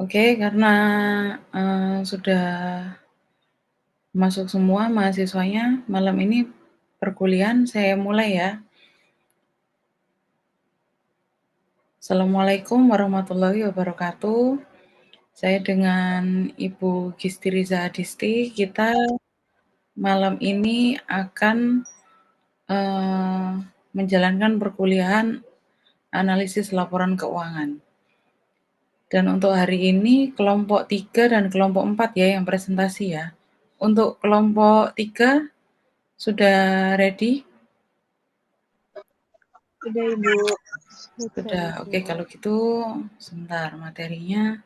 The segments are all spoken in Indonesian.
Oke, karena, sudah masuk semua mahasiswanya, malam ini perkuliahan saya mulai ya. Assalamualaikum warahmatullahi wabarakatuh. Saya dengan Ibu Gistiriza Adisti, kita malam ini akan, menjalankan perkuliahan analisis laporan keuangan. Dan untuk hari ini kelompok 3 dan kelompok 4 ya yang presentasi ya. Untuk kelompok 3 sudah ready? Sudah, Ibu. Sudah. Oke, kalau gitu sebentar materinya.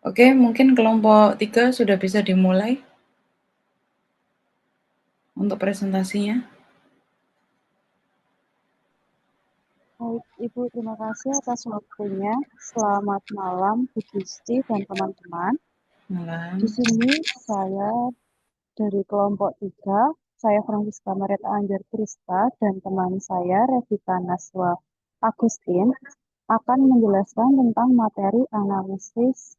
Oke, mungkin kelompok 3 sudah bisa dimulai untuk presentasinya. Baik, Ibu, terima kasih atas waktunya. Selamat malam, Bu Gusti dan teman-teman. Malam. Di sini saya dari kelompok 3, saya Francisca Marieta Anjar Krista dan teman saya Revita Naswa Agustin akan menjelaskan tentang materi analisis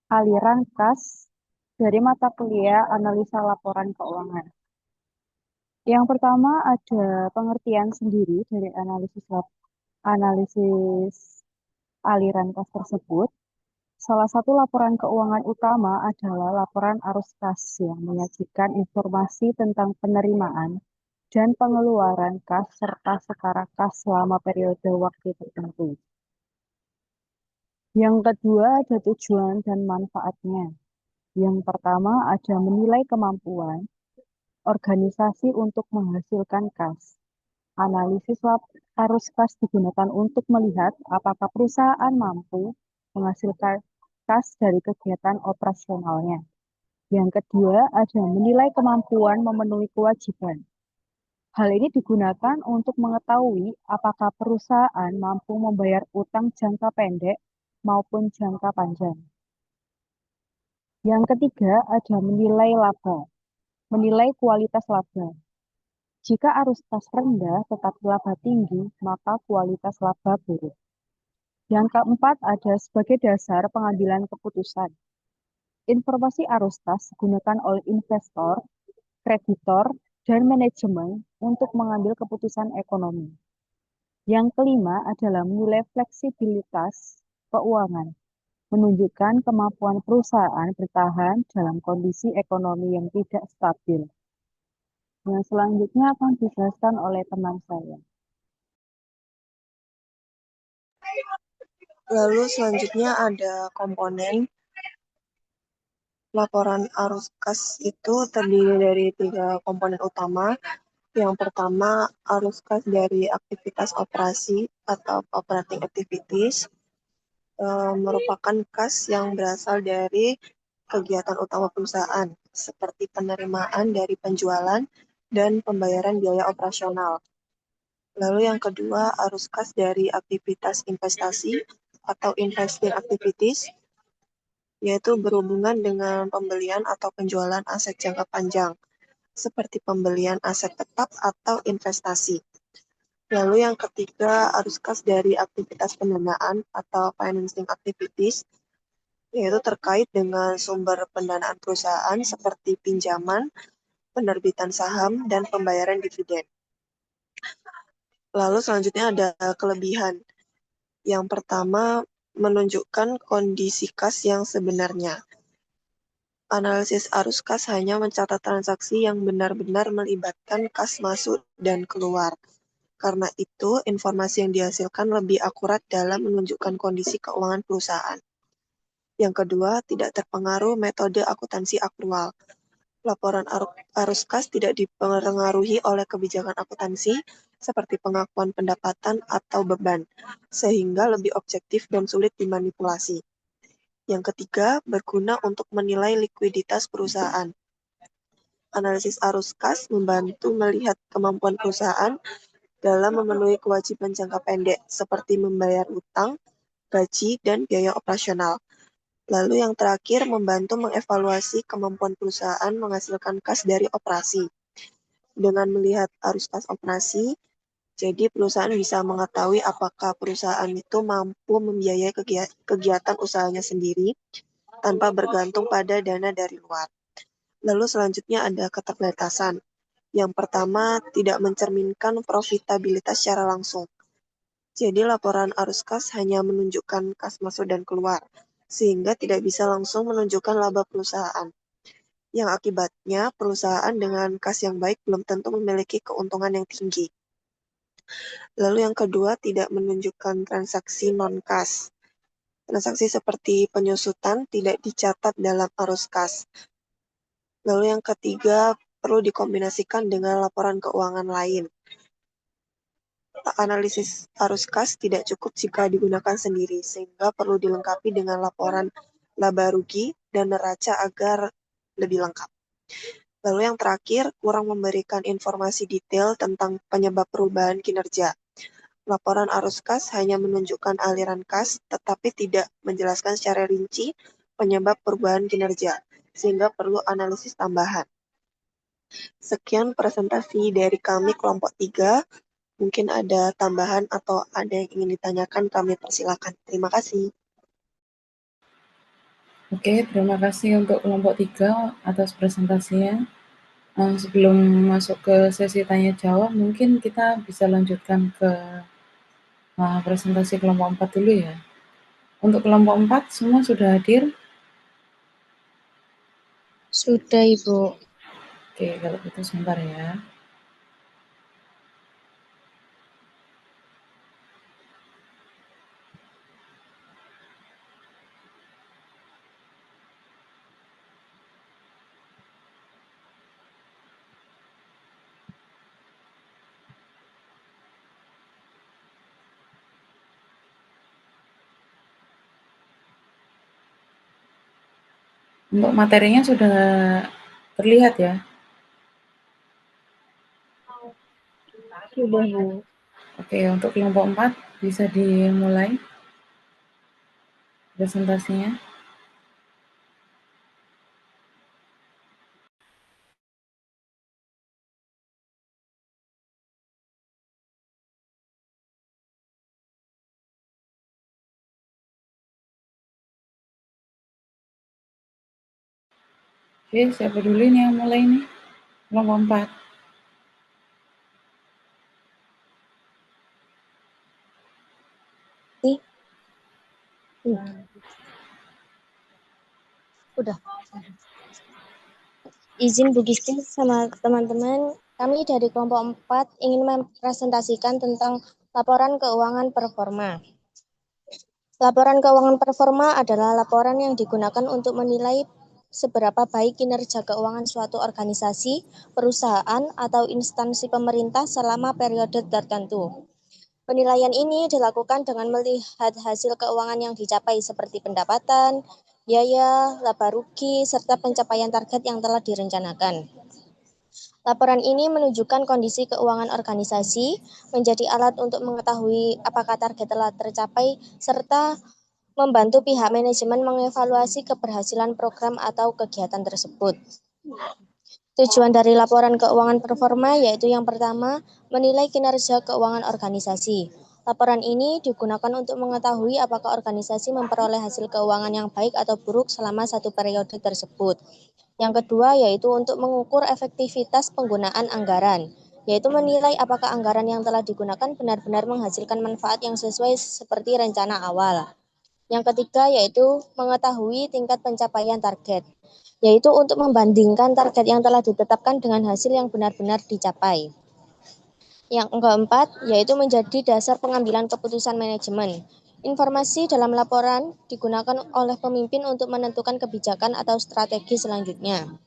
aliran kas dari mata kuliah analisa laporan keuangan. Yang pertama ada pengertian sendiri dari analisis aliran kas tersebut. Salah satu laporan keuangan utama adalah laporan arus kas yang menyajikan informasi tentang penerimaan dan pengeluaran kas serta setara kas selama periode waktu tertentu. Yang kedua ada tujuan dan manfaatnya. Yang pertama ada menilai kemampuan organisasi untuk menghasilkan kas. Analisis arus kas digunakan untuk melihat apakah perusahaan mampu menghasilkan kas dari kegiatan operasionalnya. Yang kedua, ada menilai kemampuan memenuhi kewajiban. Hal ini digunakan untuk mengetahui apakah perusahaan mampu membayar utang jangka pendek maupun jangka panjang. Yang ketiga, ada menilai laba, menilai kualitas laba. Jika arus kas rendah tetapi laba tinggi, maka kualitas laba buruk. Yang keempat ada sebagai dasar pengambilan keputusan. Informasi arus kas digunakan oleh investor, kreditor, dan manajemen untuk mengambil keputusan ekonomi. Yang kelima adalah menilai fleksibilitas keuangan, menunjukkan kemampuan perusahaan bertahan dalam kondisi ekonomi yang tidak stabil. Yang selanjutnya akan dijelaskan oleh teman saya. Lalu selanjutnya ada komponen laporan arus kas itu terdiri dari 3 komponen utama. Yang pertama, arus kas dari aktivitas operasi atau operating activities, merupakan kas yang berasal dari kegiatan utama perusahaan, seperti penerimaan dari penjualan dan pembayaran biaya operasional. Lalu yang kedua, arus kas dari aktivitas investasi atau investing activities, yaitu berhubungan dengan pembelian atau penjualan aset jangka panjang, seperti pembelian aset tetap atau investasi. Lalu yang ketiga, arus kas dari aktivitas pendanaan atau financing activities, yaitu terkait dengan sumber pendanaan perusahaan seperti pinjaman, penerbitan saham, dan pembayaran dividen. Lalu selanjutnya ada kelebihan. Yang pertama, menunjukkan kondisi kas yang sebenarnya. Analisis arus kas hanya mencatat transaksi yang benar-benar melibatkan kas masuk dan keluar. Karena itu, informasi yang dihasilkan lebih akurat dalam menunjukkan kondisi keuangan perusahaan. Yang kedua, tidak terpengaruh metode akuntansi akrual. Laporan arus kas tidak dipengaruhi oleh kebijakan akuntansi seperti pengakuan pendapatan atau beban, sehingga lebih objektif dan sulit dimanipulasi. Yang ketiga, berguna untuk menilai likuiditas perusahaan. Analisis arus kas membantu melihat kemampuan perusahaan dalam memenuhi kewajiban jangka pendek, seperti membayar utang, gaji, dan biaya operasional. Lalu yang terakhir, membantu mengevaluasi kemampuan perusahaan menghasilkan kas dari operasi. Dengan melihat arus kas operasi, jadi perusahaan bisa mengetahui apakah perusahaan itu mampu membiayai kegiatan usahanya sendiri tanpa bergantung pada dana dari luar. Lalu selanjutnya ada keterbatasan. Yang pertama, tidak mencerminkan profitabilitas secara langsung. Jadi laporan arus kas hanya menunjukkan kas masuk dan keluar, sehingga tidak bisa langsung menunjukkan laba perusahaan. Yang akibatnya perusahaan dengan kas yang baik belum tentu memiliki keuntungan yang tinggi. Lalu yang kedua, tidak menunjukkan transaksi non-kas. Transaksi seperti penyusutan tidak dicatat dalam arus kas. Lalu yang ketiga, perlu dikombinasikan dengan laporan keuangan lain. Analisis arus kas tidak cukup jika digunakan sendiri, sehingga perlu dilengkapi dengan laporan laba rugi dan neraca agar lebih lengkap. Lalu yang terakhir, kurang memberikan informasi detail tentang penyebab perubahan kinerja. Laporan arus kas hanya menunjukkan aliran kas, tetapi tidak menjelaskan secara rinci penyebab perubahan kinerja, sehingga perlu analisis tambahan. Sekian presentasi dari kami kelompok 3. Mungkin ada tambahan atau ada yang ingin ditanyakan, kami persilakan. Terima kasih. Oke, terima kasih untuk kelompok 3 atas presentasinya. Sebelum masuk ke sesi tanya jawab, mungkin kita bisa lanjutkan ke presentasi kelompok 4 dulu ya. Untuk kelompok 4 semua sudah hadir? Sudah, Ibu. Oke, kalau gitu sebentar ya. Untuk materinya sudah terlihat ya? Sudah, Bu. Oke, untuk kelompok 4 bisa dimulai presentasinya. Oke, siapa dulu nih yang mulai nih? Kelompok 4. Udah. Izin Bu Gisti sama teman-teman, kami dari kelompok 4 ingin mempresentasikan tentang laporan keuangan performa. Laporan keuangan performa adalah laporan yang digunakan untuk menilai seberapa baik kinerja keuangan suatu organisasi, perusahaan, atau instansi pemerintah selama periode tertentu. Penilaian ini dilakukan dengan melihat hasil keuangan yang dicapai seperti pendapatan, biaya, laba rugi, serta pencapaian target yang telah direncanakan. Laporan ini menunjukkan kondisi keuangan organisasi, menjadi alat untuk mengetahui apakah target telah tercapai, serta membantu pihak manajemen mengevaluasi keberhasilan program atau kegiatan tersebut. Tujuan dari laporan keuangan performa yaitu yang pertama, menilai kinerja keuangan organisasi. Laporan ini digunakan untuk mengetahui apakah organisasi memperoleh hasil keuangan yang baik atau buruk selama satu periode tersebut. Yang kedua yaitu untuk mengukur efektivitas penggunaan anggaran, yaitu menilai apakah anggaran yang telah digunakan benar-benar menghasilkan manfaat yang sesuai seperti rencana awal. Yang ketiga yaitu mengetahui tingkat pencapaian target, yaitu untuk membandingkan target yang telah ditetapkan dengan hasil yang benar-benar dicapai. Yang keempat, yaitu menjadi dasar pengambilan keputusan manajemen. Informasi dalam laporan digunakan oleh pemimpin untuk menentukan kebijakan atau strategi selanjutnya.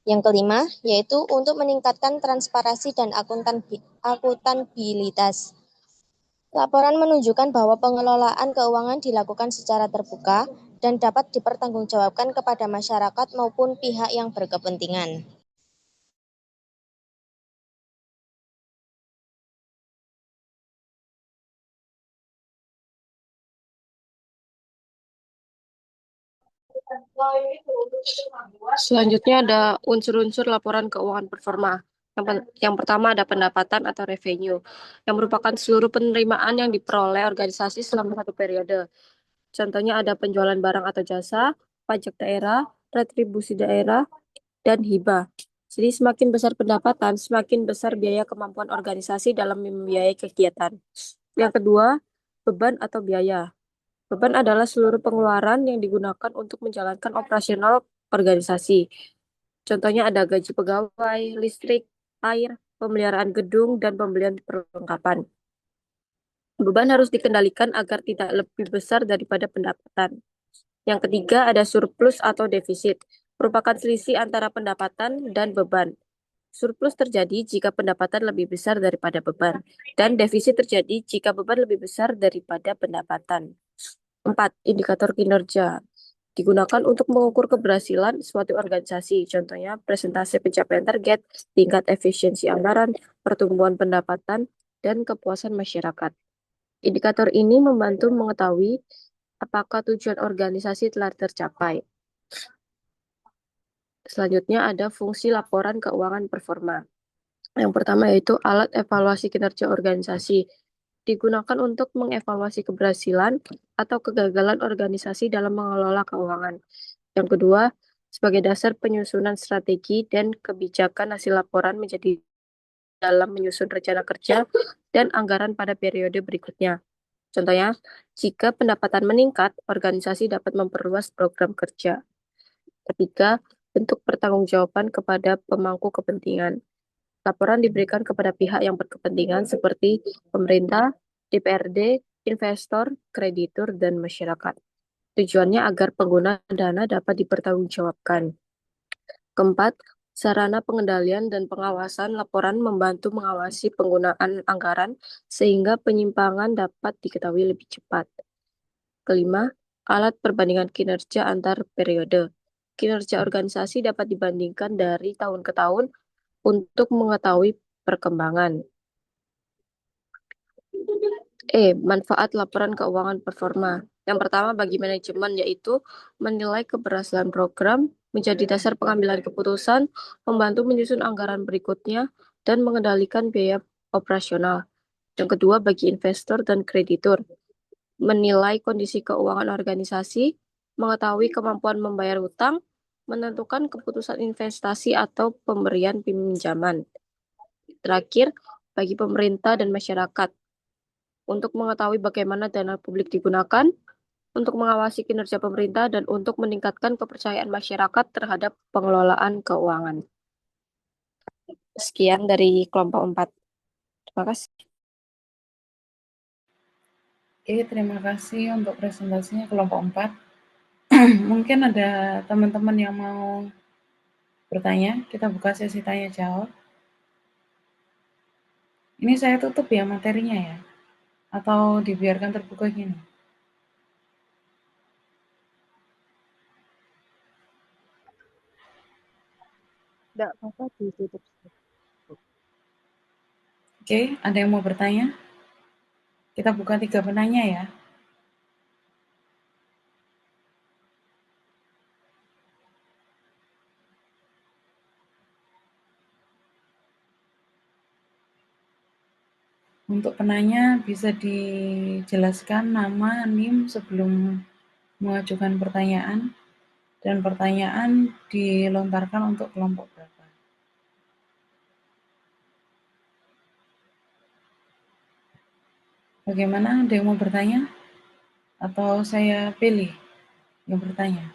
Yang kelima, yaitu untuk meningkatkan transparansi dan akuntabilitas. Laporan menunjukkan bahwa pengelolaan keuangan dilakukan secara terbuka dan dapat dipertanggungjawabkan kepada masyarakat maupun pihak yang berkepentingan. Selanjutnya ada unsur-unsur laporan keuangan performa. Yang pertama ada pendapatan atau revenue, yang merupakan seluruh penerimaan yang diperoleh organisasi selama satu periode. Contohnya ada penjualan barang atau jasa, pajak daerah, retribusi daerah, dan hibah. Jadi semakin besar pendapatan, semakin besar biaya kemampuan organisasi dalam membiayai kegiatan. Yang kedua, beban atau biaya. Beban adalah seluruh pengeluaran yang digunakan untuk menjalankan operasional organisasi. Contohnya ada gaji pegawai, listrik, air, pemeliharaan gedung, dan pembelian perlengkapan. Beban harus dikendalikan agar tidak lebih besar daripada pendapatan. Yang ketiga ada surplus atau defisit, merupakan selisih antara pendapatan dan beban. Surplus terjadi jika pendapatan lebih besar daripada beban, dan defisit terjadi jika beban lebih besar daripada pendapatan. 4. Indikator kinerja. Digunakan untuk mengukur keberhasilan suatu organisasi, contohnya presentasi pencapaian target, tingkat efisiensi anggaran, pertumbuhan pendapatan, dan kepuasan masyarakat. Indikator ini membantu mengetahui apakah tujuan organisasi telah tercapai. Selanjutnya ada fungsi laporan keuangan performa. Yang pertama yaitu alat evaluasi kinerja organisasi. Digunakan untuk mengevaluasi keberhasilan atau kegagalan organisasi dalam mengelola keuangan. Yang kedua, sebagai dasar penyusunan strategi dan kebijakan hasil laporan menjadi dalam menyusun rencana kerja dan anggaran pada periode berikutnya. Contohnya, jika pendapatan meningkat, organisasi dapat memperluas program kerja. Ketiga, bentuk pertanggungjawaban kepada pemangku kepentingan. Laporan diberikan kepada pihak yang berkepentingan seperti pemerintah, DPRD, investor, kreditur, dan masyarakat. Tujuannya agar pengguna dana dapat dipertanggungjawabkan. Keempat, sarana pengendalian dan pengawasan laporan membantu mengawasi penggunaan anggaran sehingga penyimpangan dapat diketahui lebih cepat. Kelima, alat perbandingan kinerja antar periode. Kinerja organisasi dapat dibandingkan dari tahun ke tahun untuk mengetahui perkembangan. Manfaat laporan keuangan performa. Yang pertama bagi manajemen yaitu menilai keberhasilan program, menjadi dasar pengambilan keputusan, membantu menyusun anggaran berikutnya, dan mengendalikan biaya operasional. Yang kedua bagi investor dan kreditur, menilai kondisi keuangan organisasi, mengetahui kemampuan membayar hutang, menentukan keputusan investasi atau pemberian pinjaman. Terakhir, bagi pemerintah dan masyarakat, untuk mengetahui bagaimana dana publik digunakan, untuk mengawasi kinerja pemerintah, dan untuk meningkatkan kepercayaan masyarakat terhadap pengelolaan keuangan. Sekian dari kelompok 4. Terima kasih. Oke, terima kasih untuk presentasinya kelompok 4. Mungkin ada teman-teman yang mau bertanya, kita buka sesi tanya jawab. Ini saya tutup ya materinya ya, atau dibiarkan terbuka gini? Tidak apa-apa ditutup. Oke, ada yang mau bertanya? Kita buka 3 penanya ya. Untuk penanya bisa dijelaskan nama, NIM sebelum mengajukan pertanyaan, dan pertanyaan dilontarkan untuk kelompok berapa. Bagaimana, ada yang mau bertanya? Atau saya pilih yang bertanya?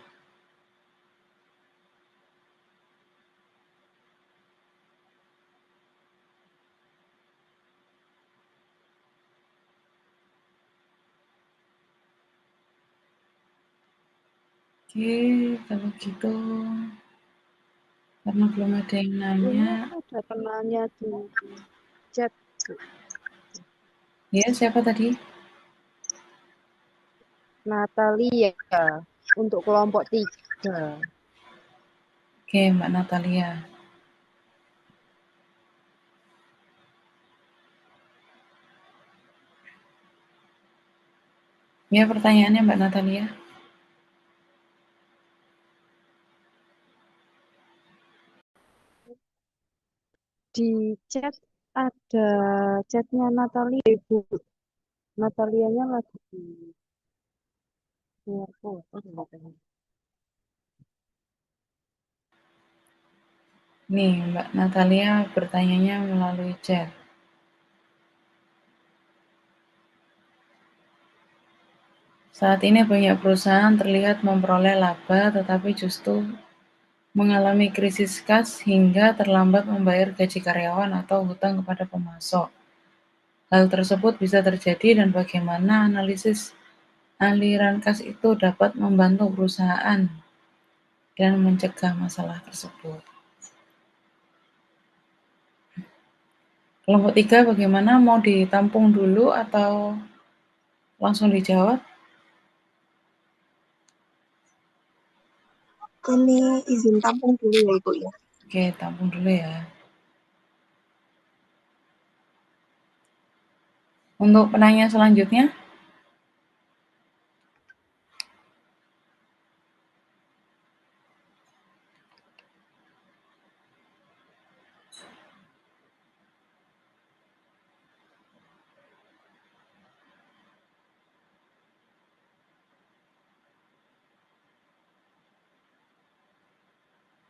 Oke, kalau gitu, karena belum ada yang nanya. Ada penanya di chat. Ya, siapa tadi? Natalia untuk kelompok 3. Oke, Mbak Natalia. Ya, pertanyaannya Mbak Natalia. Di chat ada chatnya Natalia, Ibu. Natalianya lagi di airport. Nih, Mbak Natalia bertanyanya melalui chat. Saat ini banyak perusahaan terlihat memperoleh laba, tetapi justru mengalami krisis kas hingga terlambat membayar gaji karyawan atau hutang kepada pemasok. Hal tersebut bisa terjadi dan bagaimana analisis aliran kas itu dapat membantu perusahaan dan mencegah masalah tersebut. Kelompok 3 bagaimana? Mau ditampung dulu atau langsung dijawab? Kami izin tampung dulu ya Ibu ya. Oke, tampung dulu ya. Untuk penanya selanjutnya,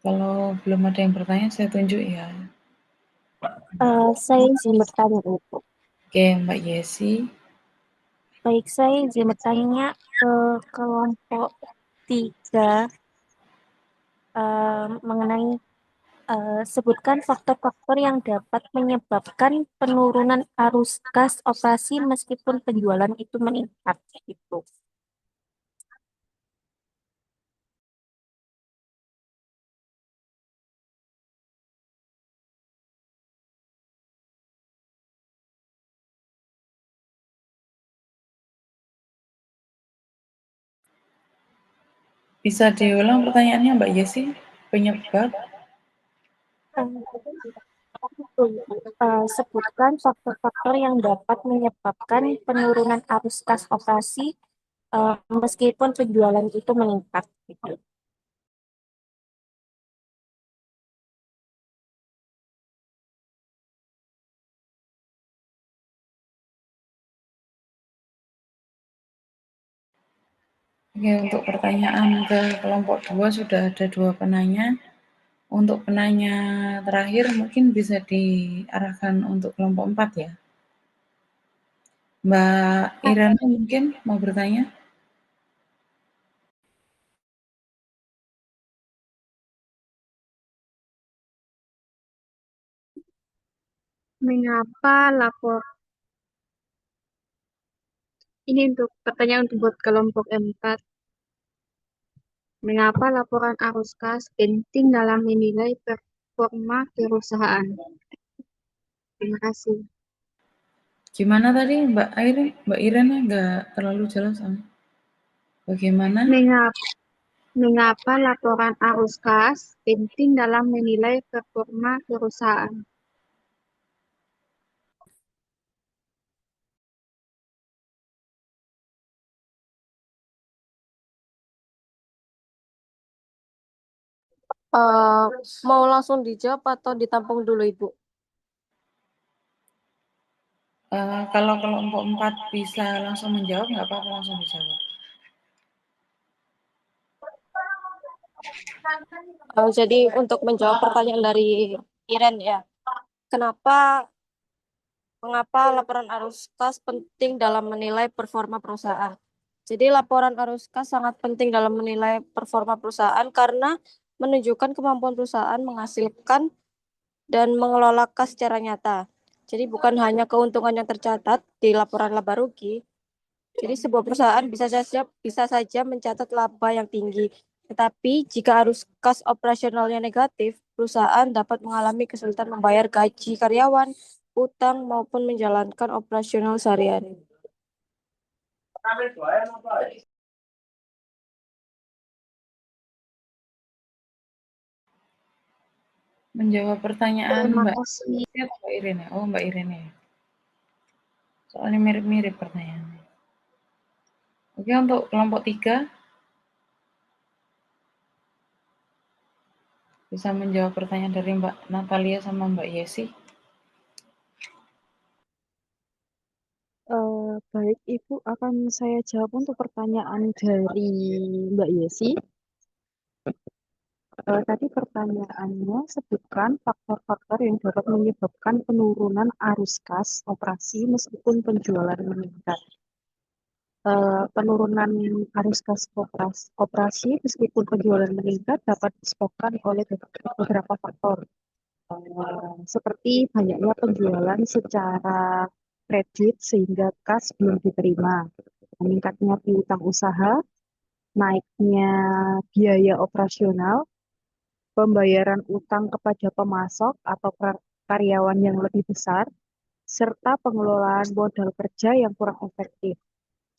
kalau belum ada yang bertanya, saya tunjuk ya. Saya izin bertanya, Ibu. Oke, Mbak Yesi. Baik, saya izin bertanya ke kelompok 3 mengenai sebutkan faktor-faktor yang dapat menyebabkan penurunan arus kas operasi meskipun penjualan itu meningkat. Gitu. Bisa diulang pertanyaannya, Mbak Yesi? Penyebab? Sebutkan faktor-faktor yang dapat menyebabkan penurunan arus kas operasi meskipun penjualan itu meningkat. Gitu. Oke, untuk pertanyaan ke kelompok 2 sudah ada 2 penanya. Untuk penanya terakhir mungkin bisa diarahkan untuk kelompok 4 ya. Mbak Irana mungkin mau bertanya? Mengapa ini untuk pertanyaan untuk buat kelompok 4. Mengapa laporan arus kas penting dalam menilai performa perusahaan? Terima kasih. Gimana tadi Mbak Irana nggak terlalu jelas soalnya. Bagaimana? Mengapa laporan arus kas penting dalam menilai performa perusahaan? Mau langsung dijawab atau ditampung dulu, Ibu? Kalau kelompok 4 bisa langsung menjawab, nggak apa-apa langsung dijawab. Jadi untuk menjawab pertanyaan dari Iren ya, mengapa laporan arus kas penting dalam menilai performa perusahaan? Jadi laporan arus kas sangat penting dalam menilai performa perusahaan karena menunjukkan kemampuan perusahaan menghasilkan dan mengelola kas secara nyata. Jadi bukan hanya keuntungan yang tercatat di laporan laba rugi. Jadi sebuah perusahaan bisa saja mencatat laba yang tinggi, tetapi jika arus kas operasionalnya negatif, perusahaan dapat mengalami kesulitan membayar gaji karyawan, utang maupun menjalankan operasional sehari-hari. Menjawab pertanyaan Terima Mbak kasih. Irene. Oh, Mbak Irene. Soalnya mirip-mirip pertanyaannya. Oke, untuk kelompok 3 bisa menjawab pertanyaan dari Mbak Natalia sama Mbak Yesi. itu akan saya jawab untuk pertanyaan dari Mbak Yesi. Tadi pertanyaannya, sebutkan faktor-faktor yang dapat menyebabkan penurunan arus kas operasi meskipun penjualan meningkat. Penurunan arus kas operasi meskipun penjualan meningkat dapat disebabkan oleh beberapa faktor, seperti banyaknya penjualan secara kredit sehingga kas belum diterima, meningkatnya piutang usaha, naiknya biaya operasional, pembayaran utang kepada pemasok atau karyawan yang lebih besar, serta pengelolaan modal kerja yang kurang efektif.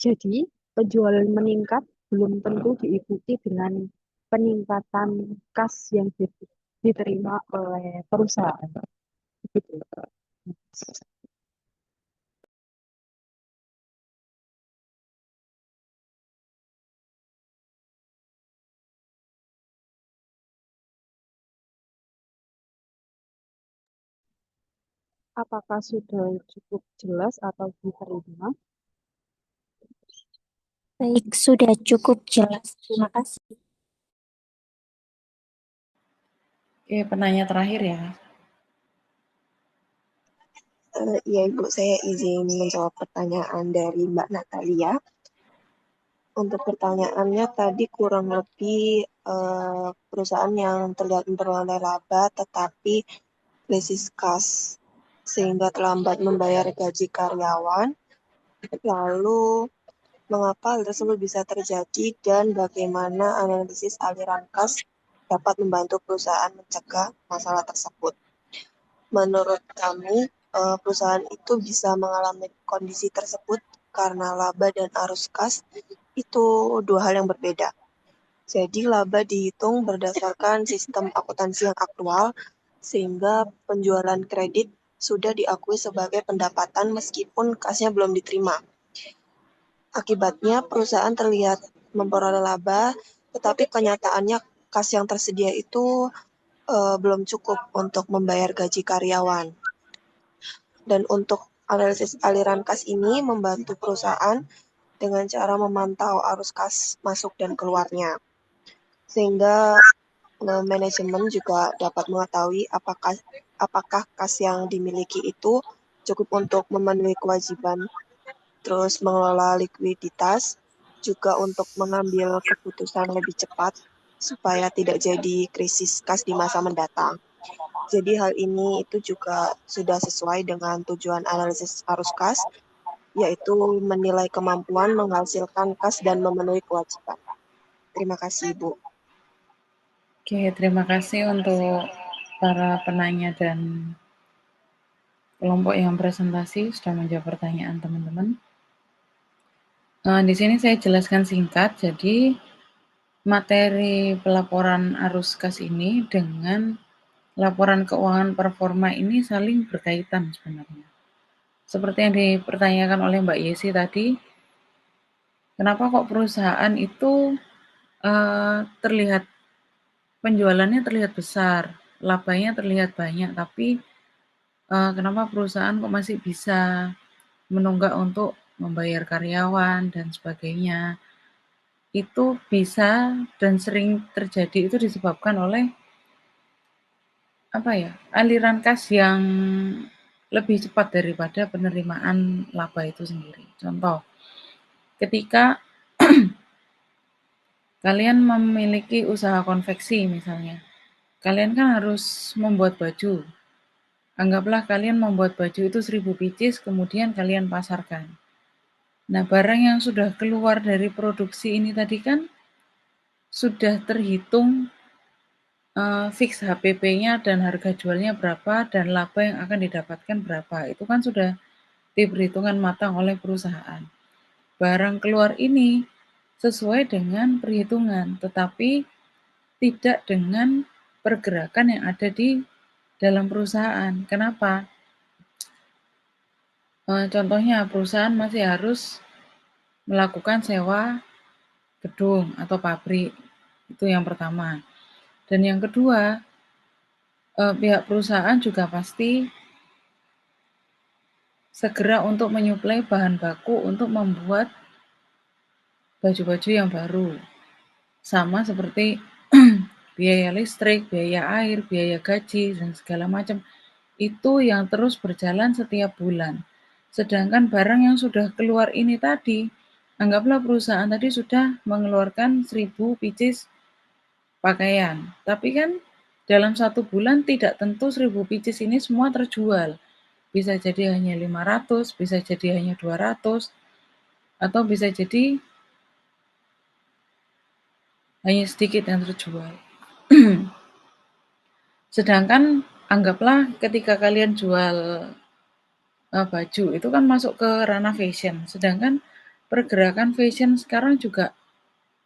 Jadi, penjualan meningkat belum tentu diikuti dengan peningkatan kas yang diterima oleh perusahaan. Begitu. Apakah sudah cukup jelas atau diterima? Baik, sudah cukup jelas. Terima kasih. Oke, penanya terakhir ya. Iya Ibu, saya izin menjawab pertanyaan dari Mbak Natalia. Untuk pertanyaannya tadi kurang lebih perusahaan yang terlihat memperoleh laba tetapi krisis kas sehingga terlambat membayar gaji karyawan. Lalu mengapa hal tersebut bisa terjadi dan bagaimana analisis aliran kas dapat membantu perusahaan mencegah masalah tersebut. Menurut kami, perusahaan itu bisa mengalami kondisi tersebut karena laba dan arus kas itu dua hal yang berbeda. Jadi laba dihitung berdasarkan sistem akuntansi yang aktual, sehingga penjualan kredit sudah diakui sebagai pendapatan meskipun kasnya belum diterima. Akibatnya perusahaan terlihat memperoleh laba, tetapi kenyataannya kas yang tersedia itu belum cukup untuk membayar gaji karyawan. Dan untuk analisis aliran kas ini membantu perusahaan dengan cara memantau arus kas masuk dan keluarnya. Sehingga manajemen juga dapat mengetahui apakah kas yang dimiliki itu cukup untuk memenuhi kewajiban, terus mengelola likuiditas, juga untuk mengambil keputusan lebih cepat supaya tidak jadi krisis kas di masa mendatang. Jadi hal ini itu juga sudah sesuai dengan tujuan analisis arus kas, yaitu menilai kemampuan menghasilkan kas dan memenuhi kewajiban. Terima kasih, Ibu. Oke, terima kasih untuk para penanya dan kelompok yang presentasi sudah menjawab pertanyaan teman-teman. Di sini saya jelaskan singkat, jadi materi pelaporan arus kas ini dengan laporan keuangan performa ini saling berkaitan sebenarnya. Seperti yang dipertanyakan oleh Mbak Yesi tadi, kenapa kok perusahaan itu terlihat penjualannya terlihat besar, labanya terlihat banyak, tapi kenapa perusahaan kok masih bisa menunggak untuk membayar karyawan dan sebagainya. Itu bisa dan sering terjadi itu disebabkan oleh aliran kas yang lebih cepat daripada penerimaan laba itu sendiri. Contoh, ketika kalian memiliki usaha konveksi misalnya, kalian kan harus membuat baju. Anggaplah kalian membuat baju itu 1000 pieces, kemudian kalian pasarkan. Nah, barang yang sudah keluar dari produksi ini tadi kan sudah terhitung fix HPP-nya dan harga jualnya berapa dan laba yang akan didapatkan berapa. Itu kan sudah diperhitungkan matang oleh perusahaan. Barang keluar ini sesuai dengan perhitungan, tetapi tidak dengan pergerakan yang ada di dalam perusahaan. Kenapa? Contohnya perusahaan masih harus melakukan sewa gedung atau pabrik. Itu yang pertama. Dan yang kedua, pihak perusahaan juga pasti segera untuk menyuplai bahan baku untuk membuat baju-baju yang baru. Sama seperti biaya listrik, biaya air, biaya gaji, dan segala macam. Itu yang terus berjalan setiap bulan. Sedangkan barang yang sudah keluar ini tadi, anggaplah perusahaan tadi sudah mengeluarkan 1000 pieces pakaian. Tapi kan dalam satu bulan tidak tentu 1000 pieces ini semua terjual. Bisa jadi hanya 500, bisa jadi hanya 200, atau bisa jadi hanya sedikit yang terjual. Sedangkan anggaplah ketika kalian jual baju itu kan masuk ke ranah fashion, sedangkan pergerakan fashion sekarang juga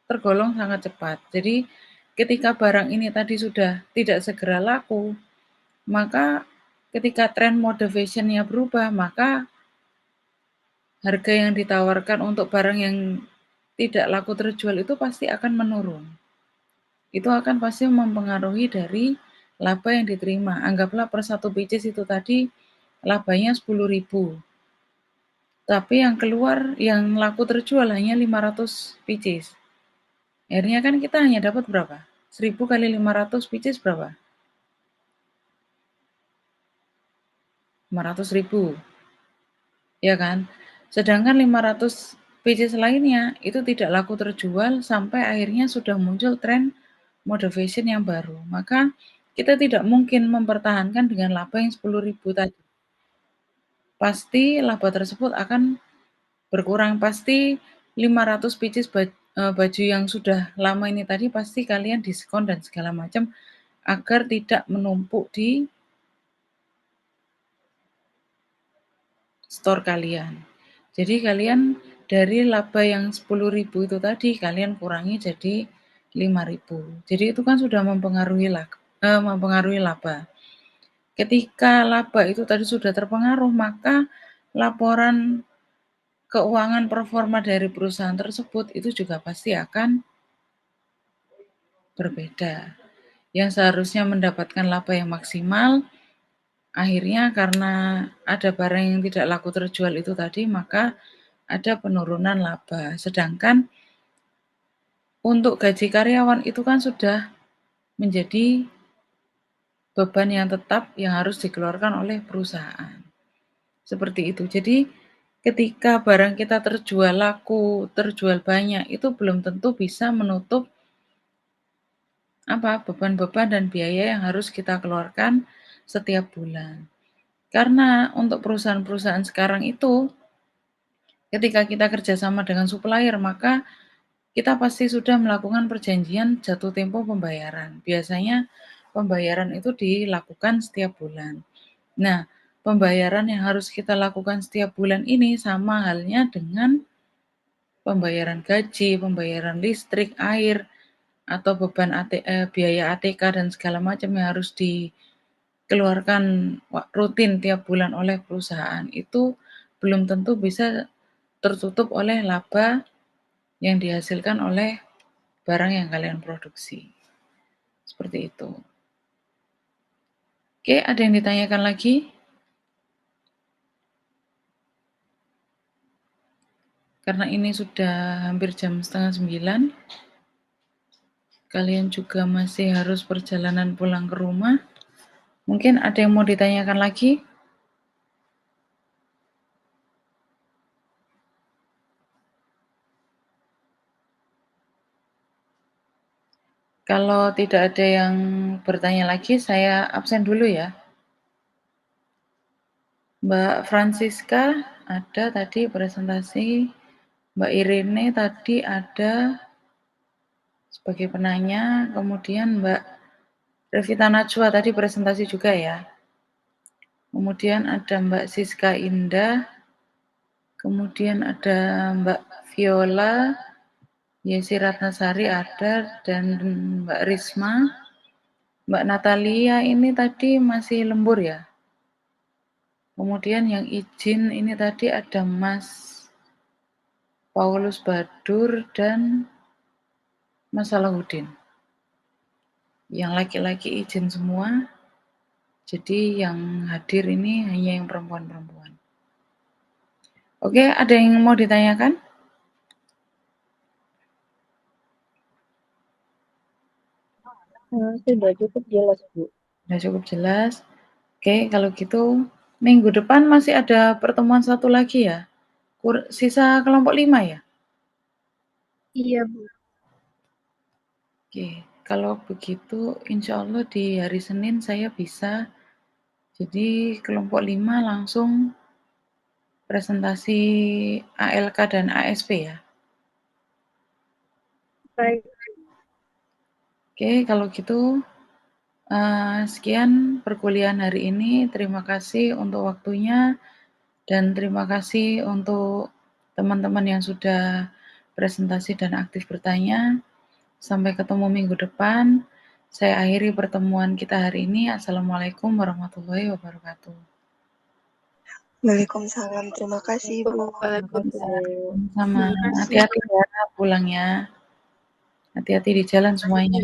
tergolong sangat cepat. Jadi ketika barang ini tadi sudah tidak segera laku, maka ketika tren mode fashionnya berubah, maka harga yang ditawarkan untuk barang yang tidak laku terjual itu pasti akan menurun. Itu akan pasti mempengaruhi dari laba yang diterima. Anggaplah per 1 pieces itu tadi labanya 10.000. Tapi yang keluar, yang laku terjual hanya 500 pieces. Akhirnya kan kita hanya dapat berapa? 1000 kali 500 pieces berapa? 500.000. Ya kan? Sedangkan 500 pieces lainnya itu tidak laku terjual sampai akhirnya sudah muncul tren mode fashion yang baru. Maka kita tidak mungkin mempertahankan dengan laba yang 10.000 tadi. Pasti laba tersebut akan berkurang. Pasti 500 pieces baju yang sudah lama ini tadi pasti kalian diskon dan segala macam agar tidak menumpuk di store kalian. Jadi kalian dari laba yang 10.000 itu tadi kalian kurangi jadi 5.000. Jadi itu kan sudah mempengaruhi laba. Ketika laba itu tadi sudah terpengaruh, maka laporan keuangan performa dari perusahaan tersebut itu juga pasti akan berbeda. Yang seharusnya mendapatkan laba yang maksimal, akhirnya karena ada barang yang tidak laku terjual itu tadi, maka ada penurunan laba. Sedangkan untuk gaji karyawan itu kan sudah menjadi beban yang tetap yang harus dikeluarkan oleh perusahaan. Seperti itu. Jadi ketika barang kita terjual laku, terjual banyak, itu belum tentu bisa menutup beban-beban dan biaya yang harus kita keluarkan setiap bulan. Karena untuk perusahaan-perusahaan sekarang itu, ketika kita kerjasama dengan supplier, maka kita pasti sudah melakukan perjanjian jatuh tempo pembayaran. Biasanya pembayaran itu dilakukan setiap bulan. Nah, pembayaran yang harus kita lakukan setiap bulan ini sama halnya dengan pembayaran gaji, pembayaran listrik, air, atau beban biaya ATK dan segala macam yang harus dikeluarkan rutin tiap bulan oleh perusahaan. Itu belum tentu bisa tertutup oleh laba yang dihasilkan oleh barang yang kalian produksi. Seperti itu. Oke, ada yang ditanyakan lagi? Karena ini sudah hampir jam 8:30, kalian juga masih harus perjalanan pulang ke rumah. Mungkin ada yang mau ditanyakan lagi? Kalau tidak ada yang bertanya lagi, saya absen dulu ya. Mbak Francisca ada tadi presentasi, Mbak Irene tadi ada sebagai penanya, kemudian Mbak Revita Najwa tadi presentasi juga ya. Kemudian ada Mbak Siska Indah, kemudian ada Mbak Viola, Yesi Ratnasari ada, dan Mbak Risma. Mbak Natalia ini tadi masih lembur ya. Kemudian yang izin ini tadi ada Mas Paulus Badur dan Mas Salahuddin. Yang laki-laki izin semua, jadi yang hadir ini hanya yang perempuan-perempuan. Oke, ada yang mau ditanyakan? Sudah cukup jelas, Bu. Sudah cukup jelas. Oke, kalau gitu minggu depan masih ada pertemuan satu lagi ya? Sisa kelompok 5 ya? Iya, Bu. Oke, kalau begitu insya Allah di hari Senin saya bisa. Jadi kelompok 5 langsung presentasi ALK dan ASP ya? Baik. Oke, kalau gitu sekian perkuliahan hari ini. Terima kasih untuk waktunya dan terima kasih untuk teman-teman yang sudah presentasi dan aktif bertanya. Sampai ketemu minggu depan. Saya akhiri pertemuan kita hari ini. Assalamualaikum warahmatullahi wabarakatuh. Waalaikumsalam. Terima kasih, Bu. Sama hati-hati ya pulangnya. Hati-hati di jalan semuanya.